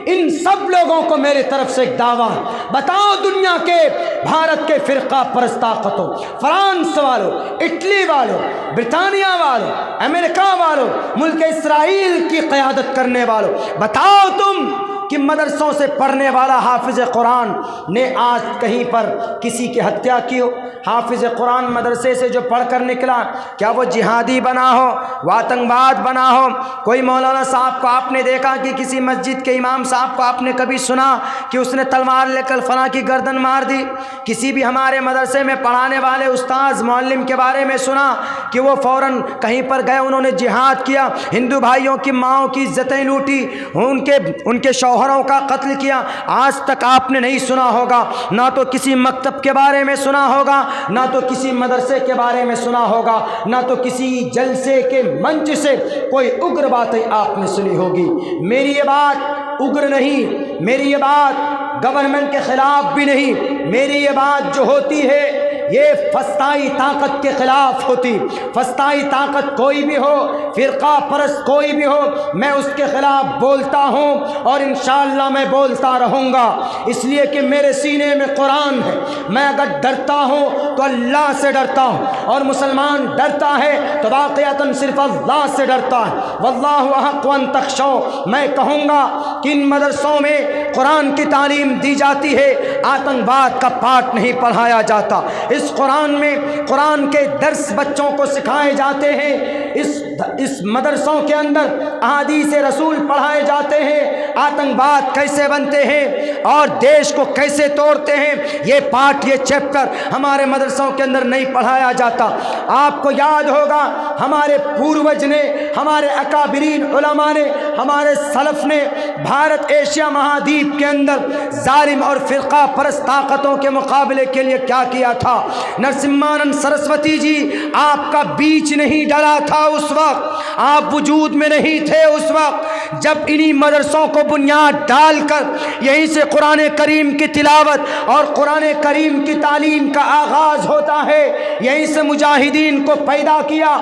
ان سب لوگوں کو میرے طرف سے ایک دعویٰ، بتاؤ دنیا کے، بھارت کے فرقہ پرست طاقتوں، فرانس والوں، اٹلی والوں، برطانیہ والوں، امریکہ والوں، ملک اسرائیل کی قیادت کرنے والوں، بتاؤ تم کہ مدرسوں سے پڑھنے والا حافظ قرآن نے آج کہیں پر کسی کی ہتیا کی ہو؟ حافظ قرآن مدرسے سے جو پڑھ کر نکلا، کیا وہ جہادی بنا ہو، وہ آتنکواد بنا ہو؟ کوئی مولانا صاحب کو آپ نے دیکھا کہ کسی مسجد کے امام صاحب کو آپ نے کبھی سنا کہ اس نے تلوار لے کر فلاں کی گردن مار دی؟ کسی بھی ہمارے مدرسے میں پڑھانے والے استاذ معلم کے بارے میں سنا کہ وہ فوراً کہیں پر گئے، انہوں نے جہاد کیا، ہندو بھائیوں کی ماؤں کی عزتیں لوٹی، ان کے شوہروں کا قتل کیا؟ آج تک آپ نے نہیں سنا ہوگا، نہ تو کسی مکتب کے بارے میں سنا ہوگا، نہ تو کسی مدرسے کے بارے میں سنا ہوگا، نہ تو کسی جلسے کے منچ سے کوئی اگر باتیں آپ نے سنی ہوگی۔ میری یہ بات اگر نہیں، میری یہ بات گورنمنٹ کے خلاف بھی نہیں، میری یہ بات جو ہوتی ہے یہ فسطائی طاقت کے خلاف ہوتی۔ فسطائی طاقت کوئی بھی ہو، فرقہ پرست کوئی بھی ہو، میں اس کے خلاف بولتا ہوں اور انشاءاللہ میں بولتا رہوں گا، اس لیے کہ میرے سینے میں قرآن ہے۔ میں اگر ڈرتا ہوں تو اللہ سے ڈرتا ہوں، اور مسلمان ڈرتا ہے تو واقعتاً صرف اللہ سے ڈرتا ہے۔ واللہ احق ان تخشوا، میں کہوں گا کہ ان مدرسوں میں قرآن کی تعلیم دی جاتی ہے، آتنکواد کا پاٹ نہیں پڑھایا جاتا۔ اس قرآن میں قرآن کے درس بچوں کو سکھائے جاتے ہیں، اس مدرسوں کے اندر احادیث رسول پڑھائے جاتے ہیں، آتنکواد کیسے بنتے ہیں اور دیش کو کیسے توڑتے ہیں، یہ پارٹ، یہ چیپٹر ہمارے مدرسوں کے اندر نہیں پڑھایا جاتا۔ آپ کو یاد ہوگا ہمارے پوروج نے، ہمارے اکابرین علماء نے، ہمارے سلف نے بھارت ایشیا مہادیپ کے اندر ظالم اور فرقہ پرست طاقتوں کے مقابلے کے لیے کیا کیا تھا۔ نرسمہانند سرسوتی جی، آپ کا بیچ نہیں ڈلا تھا اس وقت، آپ وجود میں نہیں تھے اس وقت جب انہی مدرسوں کو بنیاد ڈال کر یہیں سے قرآن کریم کی تلاوت اور قرآن کریم کی تعلیم کا آغاز ہوتا ہے، یہیں سے مجاہدین کو پیدا کیا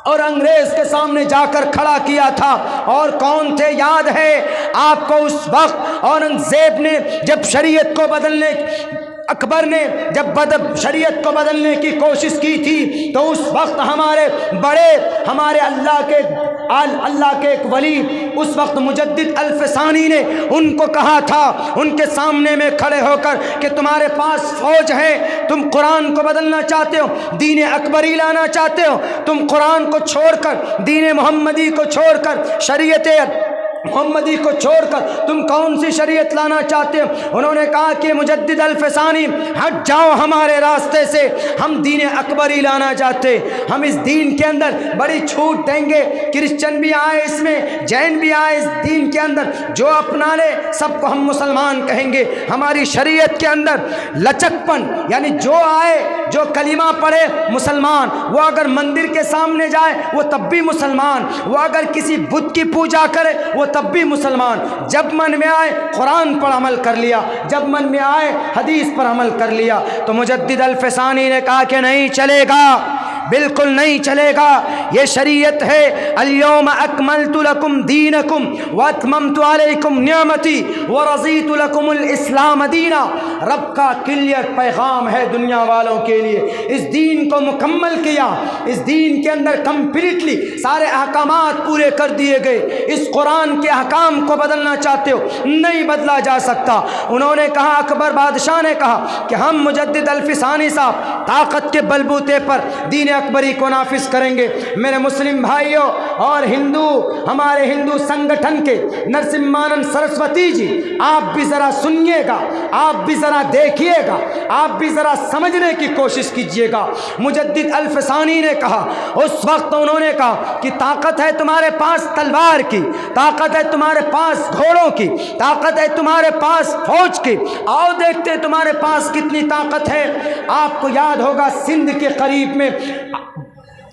اور انگریز کے سامنے جا کر کھڑا کیا تھا۔ اور کون تھے یاد ہے آپ کو؟ اس وقت اورنگزیب نے جب شریعت کو بدلنے، اکبر نے جب شریعت کو بدلنے کی کوشش کی تھی تو اس وقت ہمارے بڑے، ہمارے اللہ کے ایک ولی، اس وقت مجدد الفسانی نے ان کو کہا تھا، ان کے سامنے میں کھڑے ہو کر کہ تمہارے پاس فوج ہے، تم قرآن کو بدلنا چاہتے ہو، دین اکبری لانا چاہتے ہو، تم قرآن کو چھوڑ کر، دین محمدی کو چھوڑ کر، شریعت محمدی کو چھوڑ کر تم کون سی شریعت لانا چاہتے ہو؟ انہوں نے کہا کہ مجدد الفسانی ہٹ جاؤ ہمارے راستے سے، ہم دین اکبری لانا چاہتے، ہم اس دین کے اندر بڑی چھوٹ دیں گے، کرسچن بھی آئے اس میں، جین بھی آئے اس دین کے اندر، جو اپنا لے سب کو ہم مسلمان کہیں گے، ہماری شریعت کے اندر لچک پن، یعنی جو آئے، جو کلمہ پڑھے مسلمان، وہ اگر مندر کے سامنے جائے وہ تب بھی مسلمان، وہ اگر کسی بت کی پوجا کرے وہ تب بھی مسلمان، جب من میں آئے قرآن پر عمل کر لیا، جب من میں آئے حدیث پر عمل کر لیا۔ تو مجدد الفسانی نے کہا کہ نہیں چلے گا، بالکل نہیں چلے گا۔ یہ شریعت ہے الیوم اکملت لکم دینکم واتممت علیکم نعمتی ورضیت لکم الاسلام دینا۔ رب کا کلیئر پیغام ہے دنیا والوں کے لیے، اس دین کو مکمل کیا، اس دین کے اندر کمپلیٹلی سارے احکامات پورے کر دیے گئے۔ اس قرآن کے احکام کو بدلنا چاہتے ہو، نہیں بدلا جا سکتا۔ انہوں نے کہا، اکبر بادشاہ نے کہا کہ ہم مجدد الفسانی صاحب طاقت کے بلبوتے پر دین اکبری کو نافذ کریں گے۔ میرے مسلم بھائیوں اور ہندو، ہمارے ہندو سنگٹھن کے نرسمہانند سرسوتی جی، آپ بھی ذرا سنیے گا، آپ بھی ذرا دیکھیے گا، آپ بھی ذرا سمجھنے کی کوشش کیجیے گا۔ مجدد الفسانی نے کہا، اس وقت انہوں نے کہا کہ طاقت ہے تمہارے پاس تلوار کی، طاقت ہے تمہارے پاس گھوڑوں کی، طاقت ہے تمہارے پاس فوج کی، آؤ دیکھتے تمہارے پاس کتنی طاقت ہے۔ آپ کو یاد ہوگا سندھ کے قریب میں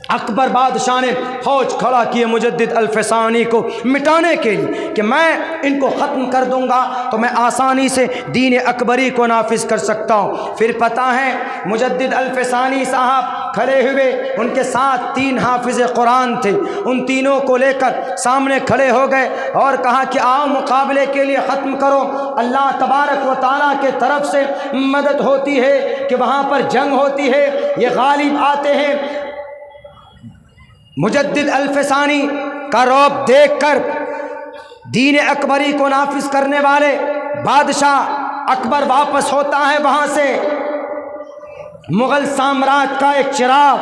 اکبر بادشاہ نے فوج کھڑا کیے مجدد الفسانی کو مٹانے کے لیے کہ میں ان کو ختم کر دوں گا تو میں آسانی سے دین اکبری کو نافذ کر سکتا ہوں۔ پھر پتہ ہے مجدد الفسانی صاحب کھڑے ہوئے، ان کے ساتھ 3 حافظ قرآن تھے، ان تینوں کو لے کر سامنے کھڑے ہو گئے اور کہا کہ آؤ مقابلے کے لیے ختم کرو۔ اللہ تبارک و تعالیٰ کے طرف سے مدد ہوتی ہے کہ وہاں پر جنگ ہوتی ہے، یہ غالب آتے ہیں۔ مجدد الفسانی کا رعب دیکھ کر دین اکبری کو نافذ کرنے والے بادشاہ اکبر واپس ہوتا ہے وہاں سے، مغل سامراج کا ایک چراغ،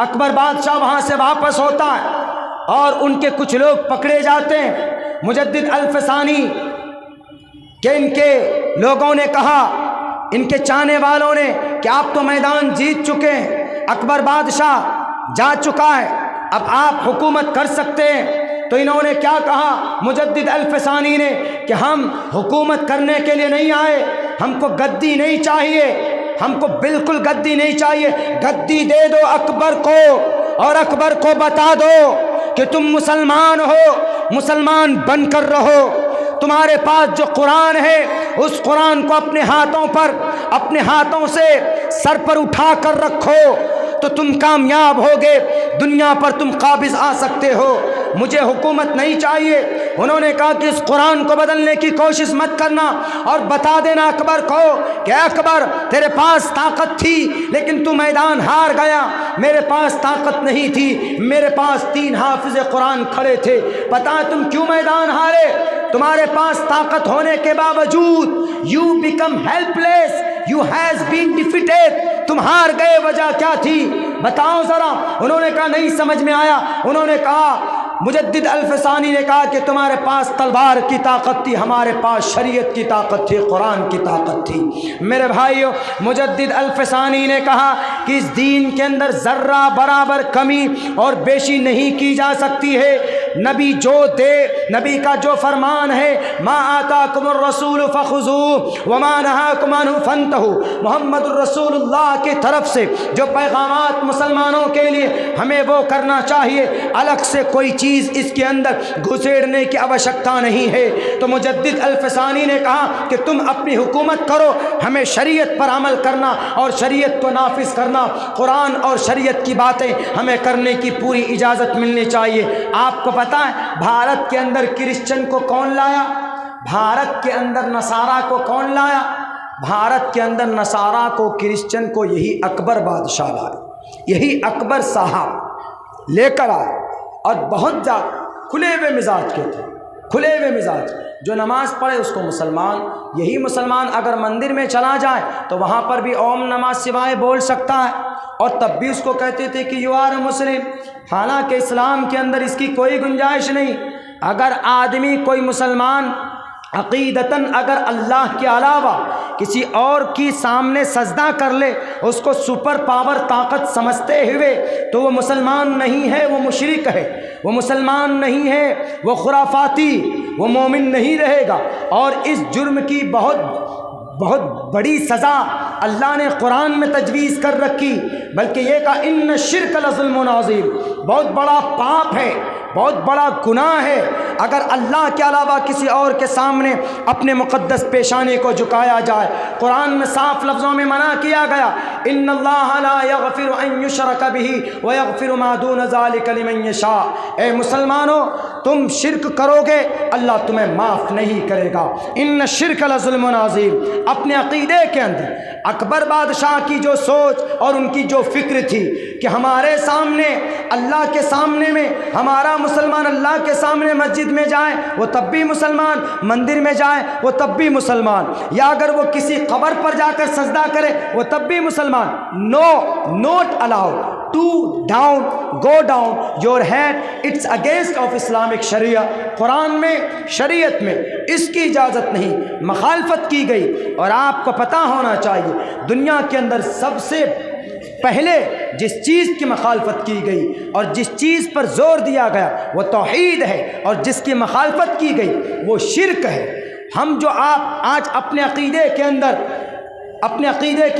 اکبر بادشاہ وہاں سے واپس ہوتا ہے اور ان کے کچھ لوگ پکڑے جاتے ہیں۔ مجدد الفسانی کہ ان کے لوگوں نے کہا، ان کے چاہنے والوں نے کہ آپ تو میدان جیت چکے ہیں، اکبر بادشاہ جا چکا ہے، اب آپ حکومت کر سکتے ہیں۔ تو انہوں نے کیا کہا مجدد الفسانی نے کہ ہم حکومت کرنے کے لیے نہیں آئے، ہم کو گدی نہیں چاہیے، ہم کو بالکل گدی نہیں چاہیے، گدی دے دو اکبر کو اور اکبر کو بتا دو کہ تم مسلمان ہو، مسلمان بن کر رہو، تمہارے پاس جو قرآن ہے اس قرآن کو اپنے ہاتھوں پر، اپنے ہاتھوں سے سر پر اٹھا کر رکھو تو تم کامیاب ہوگے، دنیا پر تم قابض آ سکتے ہو، مجھے حکومت نہیں چاہیے۔ انہوں نے کہا کہ اس قرآن کو بدلنے کی کوشش مت کرنا اور بتا دینا اکبر کو کہ اکبر تیرے پاس طاقت تھی لیکن تو میدان ہار گیا، میرے پاس طاقت نہیں تھی، میرے پاس 3 حافظ قرآن کھڑے تھے، پتہ ہے تم کیوں میدان ہارے؟ تمہارے پاس طاقت ہونے کے باوجود you become help less, you has been defeated, تم ہار گئے، وجہ کیا تھی بتاؤ ذرا۔ انہوں نے کہا نہیں سمجھ میں آیا۔ انہوں نے کہا، مجدد الفسانی نے کہا کہ تمہارے پاس تلوار کی طاقت تھی، ہمارے پاس شریعت کی طاقت تھی، قرآن کی طاقت تھی۔ میرے بھائیو، مجدد الفسانی نے کہا کہ اس دین کے اندر ذرہ برابر کمی اور بیشی نہیں کی جا سکتی ہے، نبی جو دے، نبی کا جو فرمان ہے، ما آتاکم الرسول فخذوہ وما نہاکم عنہ فانتہوا، محمد الرسول اللہ کی طرف سے جو پیغامات مسلمانوں کے لیے ہمیں وہ کرنا چاہیے، الگ سے کوئی چیز اس کے اندر گھسیڑنے کی آوشکتا نہیں ہے۔ تو مجدد الفسانی نے کہا کہ تم اپنی حکومت کرو، ہمیں شریعت پر عمل کرنا اور شریعت کو نافذ کرنا، قرآن اور شریعت کی باتیں ہمیں کرنے کی پوری اجازت ملنی چاہیے۔ آپ کو پتہ ہے بھارت کے اندر کرسچن کو کون لایا؟ بھارت کے اندر نصارہ کو کون لایا؟ بھارت کے اندر نصارہ کو، کرسچن کو یہی اکبر بادشاہ لائے، یہی اکبر صاحب لے کر آئے، اور بہت زیادہ کھلے ہوئے مزاج کے تھے، کھلے ہوئے مزاج، جو نماز پڑھے اس کو مسلمان، یہی مسلمان اگر مندر میں چلا جائے تو وہاں پر بھی اوم نماز سوائے بول سکتا ہے، اور تب بھی اس کو کہتے تھے کہ یو آر مسلم، حالانکہ اسلام کے اندر اس کی کوئی گنجائش نہیں۔ اگر آدمی کوئی مسلمان عقیدتاً اگر اللہ کے علاوہ کسی اور کی سامنے سجدہ کر لے، اس کو سپر پاور طاقت سمجھتے ہوئے، تو وہ مسلمان نہیں ہے، وہ مشرک ہے، وہ مسلمان نہیں ہے، وہ خرافاتی، وہ مومن نہیں رہے گا۔ اور اس جرم کی بہت بڑی سزا اللہ نے قرآن میں تجویز کر رکھی، بلکہ یہ کہا ان الشرک لظلم عظیم، بہت بڑا پاپ ہے، بہت بڑا گناہ ہے اگر اللہ کے علاوہ کسی اور کے سامنے اپنے مقدس پیشانی کو جھکایا جائے۔ قرآن میں صاف لفظوں میں منع کیا گیا، ان اللہ لا یغفر ان یشرک بہ ویغفر ما دون ذلک لمن یشاء۔ اے مسلمانوں، تم شرک کرو گے اللہ تمہیں معاف نہیں کرے گا۔ ان الشرک لظلم عظیم۔ اپنے عقیدے کے اندر اکبر بادشاہ کی جو سوچ اور ان کی جو فکر تھی کہ ہمارے سامنے اللہ کے سامنے میں ہمارا مسلمان اللہ کے سامنے مسجد میں جائے وہ تب بھی مسلمان، مندر میں جائے وہ تب بھی مسلمان، یا اگر وہ کسی قبر پر جا کر سجدہ کرے وہ تب بھی مسلمان۔ No, not allowed to down, go down your head, it's against of Islamic sharia. قرآن میں، شریعت میں اس کی اجازت نہیں، مخالفت کی گئی۔ اور آپ کو پتہ ہونا چاہیے دنیا کے اندر سب سے پہلے جس چیز کی مخالفت کی گئی اور جس چیز پر زور دیا گیا وہ توحید ہے، اور جس کی مخالفت کی گئی وہ شرک ہے۔ ہم جو آپ آج اپنے عقیدے کے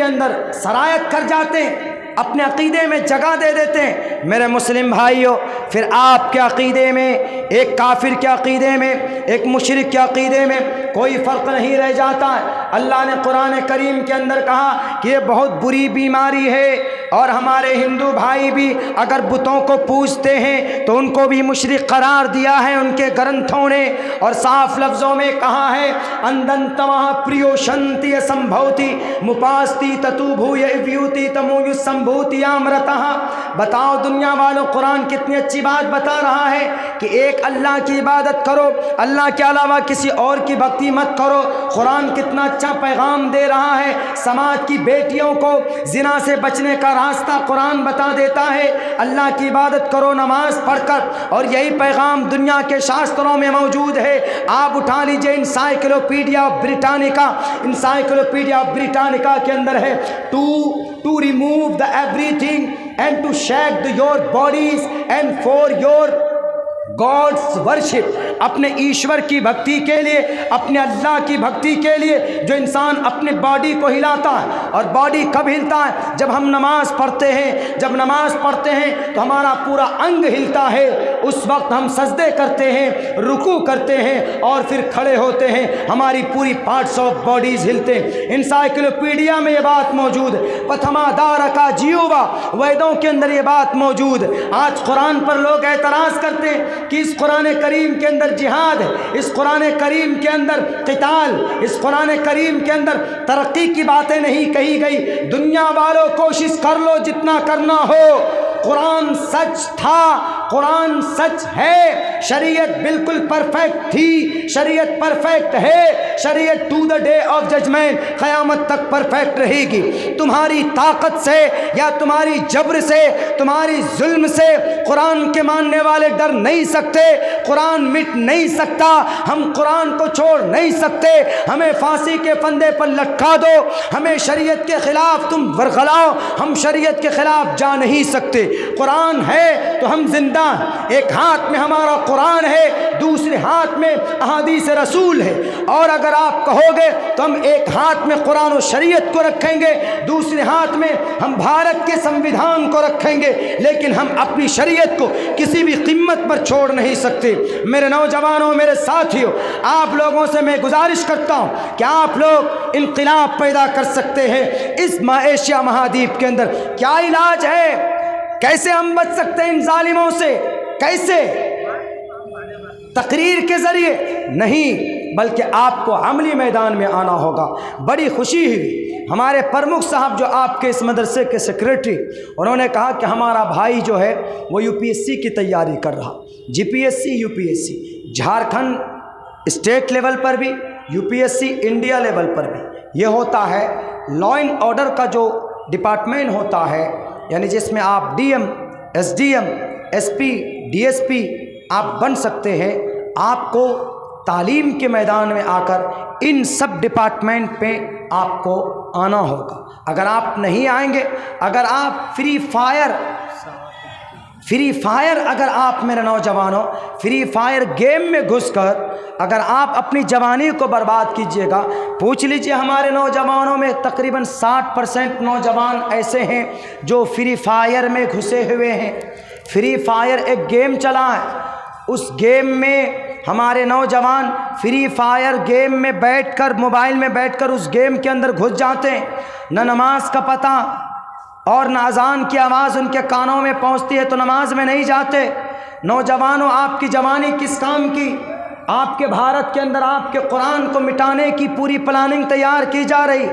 اندر سرایت کر جاتے ہیں، اپنے عقیدے میں جگہ دے دیتے ہیں، میرے مسلم بھائیوں، پھر آپ کے عقیدے میں، ایک کافر کے عقیدے میں، ایک مشرک کے عقیدے میں کوئی فرق نہیں رہ جاتا ہے۔ اللہ نے قرآن کریم کے اندر کہا کہ یہ بہت بری بیماری ہے، اور ہمارے ہندو بھائی بھی اگر بتوں کو پوجتے ہیں تو ان کو بھی مشرک قرار دیا ہے ان کے گرنتھوں نے، اور صاف لفظوں میں کہا ہے اندنتمہ پریوشنتی سمبھوتی مپاستی تتوبھوی ایویوتی تموی سمبھوتی آمرتہ۔ بتاؤ دنیا والوں، قرآن کتنی اچھی بات بتا رہا ہے کہ ایک اللہ کی عبادت کرو، اللہ کے علاوہ کسی اور کی بھکتی مت کرو۔ قرآن کتنا اچھا پیغام دے رہا ہے، سماج کی بیٹیوں کو زنا سے بچنے کا راستہ قرآن بتا دیتا ہے، اللہ کی عبادت کرو نماز پڑھ کر، اور یہی پیغام دنیا کے شاستروں میں موجود ہے۔ آپ اٹھا لیجئے انسائکلوپیڈیا بریٹانیکا، انسائکلوپیڈیا بریٹانیکا کے اندر ہے to remove the everything and to shake your bodies and for your God's worship، اپنے ایشور کی بھکتی کے لیے، اپنے اللہ کی بھکتی کے لیے جو انسان اپنے باڈی کو ہلاتا ہے، اور باڈی کب ہلتا ہے؟ جب ہم نماز پڑھتے ہیں۔ جب نماز پڑھتے ہیں تو ہمارا پورا انگ ہلتا ہے، اس وقت ہم سجدے کرتے ہیں، رکوع کرتے ہیں، اور پھر کھڑے ہوتے ہیں، ہماری پوری پارٹس آف باڈیز ہلتے ہیں۔ انسائکلوپیڈیا میں یہ بات موجود ہے، پتھما دارکا جیووا، ویدوں کے اندر یہ بات موجود ہے۔ آج قرآن پر لوگ اعتراض کرتے ہیں کہ اس قرآن کریم کے اندر جہاد ہے، اس قرآن کریم کے اندر قتال، اس قرآن کریم کے اندر ترقی کی باتیں نہیں کہی گئی۔ دنیا والوں کوشش کر لو جتنا کرنا ہو، قرآن سچ تھا، قرآن سچ ہے، شریعت بالکل پرفیکٹ تھی، شریعت پرفیکٹ ہے، شریعت to the day of judgment, قیامت تک پرفیکٹ رہے گی۔ تمہاری طاقت سے یا تمہاری جبر سے، تمہاری ظلم سے قرآن کے ماننے والے ڈر نہیں سکتے، قرآن مٹ نہیں سکتا، ہم قرآن کو چھوڑ نہیں سکتے۔ ہمیں پھانسی کے پھندے پر لٹکا دو، ہمیں شریعت کے خلاف تم ورغلاؤ، ہم شریعت کے خلاف جا نہیں سکتے۔ قرآن ہے تو ہم زندہ ہیں، ایک ہاتھ میں ہمارا قرآن ہے، دوسرے ہاتھ میں احادیث رسول ہے، اور اگر آپ کہو گے تو ہم ایک ہاتھ میں قرآن و شریعت کو رکھیں گے، دوسرے ہاتھ میں ہم بھارت کے سنویدھان کو رکھیں گے، لیکن ہم اپنی شریعت کو کسی بھی قیمت پر چھوڑ نہیں سکتے۔ میرے نوجوانوں، میرے ساتھیوں، آپ لوگوں سے میں گزارش کرتا ہوں کہ آپ لوگ انقلاب پیدا کر سکتے ہیں اس ایشیا مہادیپ کے اندر۔ کیا علاج ہے؟ کیسے ہم بچ سکتے ہیں ان ظالموں سے؟ کیسے؟ تقریر کے ذریعے نہیں، بلکہ آپ کو عملی میدان میں آنا ہوگا۔ بڑی خوشی ہوئی، ہمارے پرمکھ صاحب جو آپ کے اس مدرسے کے سیکریٹری، انہوں نے کہا کہ ہمارا بھائی جو ہے وہ UPSC کی تیاری کر رہا، GPSC UPSC، Jharkhand state level پر بھی، UPSC انڈیا لیول پر بھی۔ یہ ہوتا ہے لا اینڈ آرڈر کا جو ڈپارٹمنٹ ہوتا ہے، یعنی جس میں آپ DM SDM SP DSP آپ بن سکتے ہیں۔ آپ کو تعلیم کے میدان میں آ کر ان سب ڈپارٹمنٹ پہ آپ کو آنا ہوگا۔ اگر آپ نہیں آئیں گے، اگر آپ فری فائر اگر آپ میرے نوجوانوں فری فائر گیم میں گھس کر اگر آپ اپنی جوانی کو برباد کیجئے گا، پوچھ لیجئے ہمارے نوجوانوں میں تقریباً 60% نوجوان ایسے ہیں جو فری فائر میں گھسے ہوئے ہیں۔ فری فائر ایک گیم چلا ہے، اس گیم میں ہمارے نوجوان فری فائر گیم میں بیٹھ کر، موبائل میں بیٹھ کر اس گیم کے اندر گھس جاتے ہیں، نہ نماز کا پتہ اور نہ اذان کی آواز ان کے کانوں میں پہنچتی ہے تو نماز میں نہیں جاتے۔ نوجوانوں، آپ کی جوانی کس کام کی؟ آپ کے بھارت کے اندر آپ کے قرآن کو مٹانے کی پوری پلاننگ تیار کی جا رہی،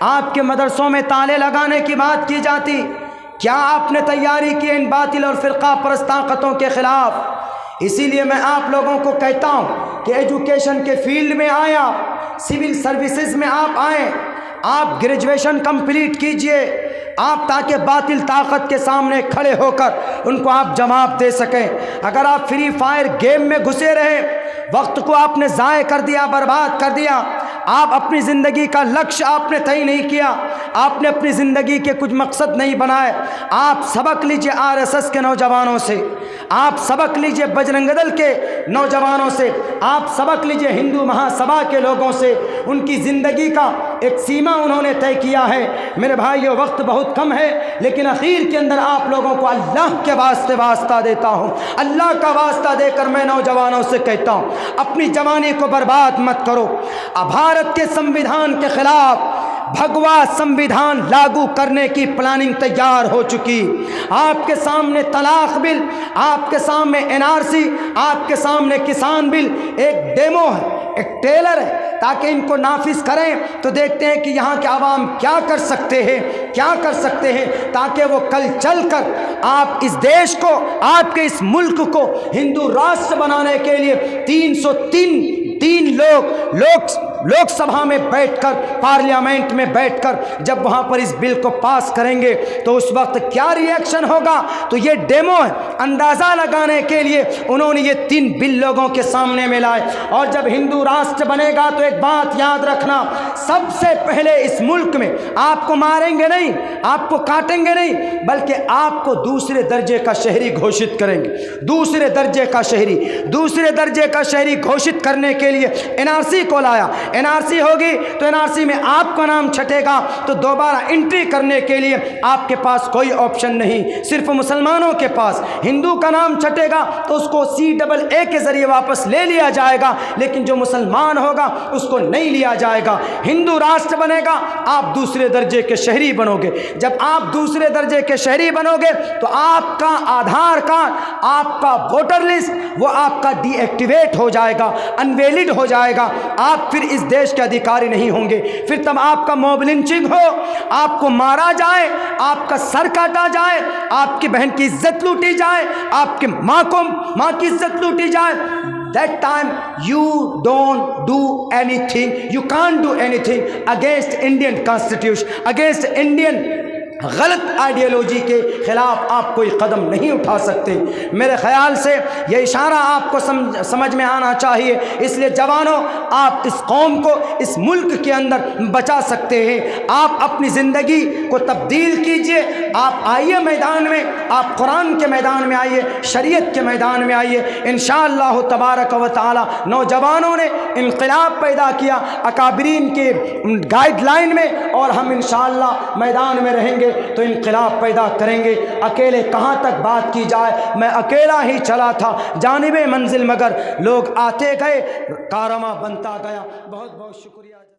آپ کے مدرسوں میں تالے لگانے کی بات کی جاتی۔ کیا آپ نے تیاری کی ان باطل اور فرقہ پرست طاقتوں کے خلاف؟ اسی لیے میں آپ لوگوں کو کہتا ہوں کہ ایجوکیشن کے فیلڈ میں آیا، سول سروسز میں آپ آئیں، آپ گریجویشن کمپلیٹ کیجئے، آپ تاکہ باطل طاقت کے سامنے کھڑے ہو کر ان کو آپ جواب دے سکیں۔ اگر آپ فری فائر گیم میں گھسے رہے، وقت کو آپ نے ضائع کر دیا، برباد کر دیا، آپ اپنی زندگی کا لکش آپ نے طے نہیں کیا، آپ نے اپنی زندگی کے کچھ مقصد نہیں بنائے، آپ سبق لیجئے RSS کے نوجوانوں سے، آپ سبق لیجئے بجرنگ دل کے نوجوانوں سے، آپ سبق لیجئے ہندو مہا سبھا کے لوگوں سے۔ ان کی زندگی کا ایک سیما انہوں نے طے کیا ہے۔ میرے بھائیو، وقت بہت کم ہے، لیکن اخیر کے اندر آپ لوگوں کو اللہ کے واسطے واسطہ دیتا ہوں، اللہ کا واسطہ دے کر میں نوجوانوں سے کہتا ہوں، اپنی جوانی کو برباد مت کرو۔ بھارت کے سمویدھان کے خلاف بھگوا سمویدھان لاگو کرنے کی پلاننگ تیار ہو چکی۔ آپ کے سامنے طلاق بل، آپ کے سامنے NRC، آپ کے سامنے کسان بل ایک ڈیمو ہے، ایک ٹریلر ہے، تاکہ ان کو نافذ کریں تو دیکھتے ہیں کہ یہاں کے عوام کیا کر سکتے ہیں، کیا کر سکتے ہیں، تاکہ وہ کل چل کر آپ اس دیش کو، آپ کے اس ملک کو ہندو راشٹر بنانے کے لیے 303 لوک سبھا میں بیٹھ کر، پارلیمنٹ میں بیٹھ کر جب وہاں پر اس بل کو پاس کریں گے تو اس وقت کیا ری ایکشن ہوگا۔ تو یہ ڈیمو ہے، اندازہ لگانے کے لیے انہوں نے یہ 3 بل لوگوں کے سامنے میں لائے۔ اور جب ہندو راشٹر بنے گا تو ایک بات یاد رکھنا، سب سے پہلے اس ملک میں آپ کو ماریں گے نہیں، آپ کو کاٹیں گے نہیں، بلکہ آپ کو دوسرے درجے کا شہری گھوشت کریں گے۔ دوسرے درجے کا شہری گھوشت کرنے کے لیے NRC کو لایا۔ NRC ہوگی تو NRC میں آپ کا نام چھٹے گا، تو دوبارہ انٹری کرنے کے لیے آپ کے پاس کوئی آپشن نہیں، صرف مسلمانوں کے پاس۔ ہندو کا نام چھٹے گا تو اس کو CAA کے ذریعے واپس لے لیا جائے گا، لیکن جو مسلمان ہوگا اس کو نہیں لیا جائے گا۔ ہندو راشٹر بنے گا، آپ دوسرے درجے کے شہری بنو گے۔ جب آپ دوسرے درجے کے شہری بنو گے تو آپ کا آدھار کارڈ، آپ کا ووٹر لسٹ، وہ آپ کا ڈی ایکٹیویٹ ہو جائے گا، انویلڈ ہو جائے گا، آپ پھر اس دیش کے ادھیکاری نہیں ہوں گے۔ پھر تب آپ کا موب لنچنگ ہو، آپ کو مارا جائے، آپ کا سر کاٹا جائے، آپ کی بہن کی عزت لوٹی جائے، آپ کی ماں کی عزت لوٹی جائے، that time you don't do anything, you can't do anything against Indian constitution, against Indian غلط آئیڈیالوجی کے خلاف آپ کوئی قدم نہیں اٹھا سکتے۔ میرے خیال سے یہ اشارہ آپ کو سمجھ میں آنا چاہیے۔ اس لیے جوانوں، آپ اس قوم کو اس ملک کے اندر بچا سکتے ہیں۔ آپ اپنی زندگی کو تبدیل کیجئے، آپ آئیے میدان میں، آپ قرآن کے میدان میں آئیے، شریعت کے میدان میں آئیے۔ انشاءاللہ تبارک و تعالی نوجوانوں نے انقلاب پیدا کیا اکابرین کے گائیڈ لائن میں، اور ہم انشاءاللہ میدان میں رہیں گے تو انقلاب پیدا کریں گے۔ اکیلے کہاں تک بات کی جائے، میں اکیلا ہی چلا تھا جانب منزل، مگر لوگ آتے گئے، کارواں بنتا گیا۔ بہت بہت شکریہ۔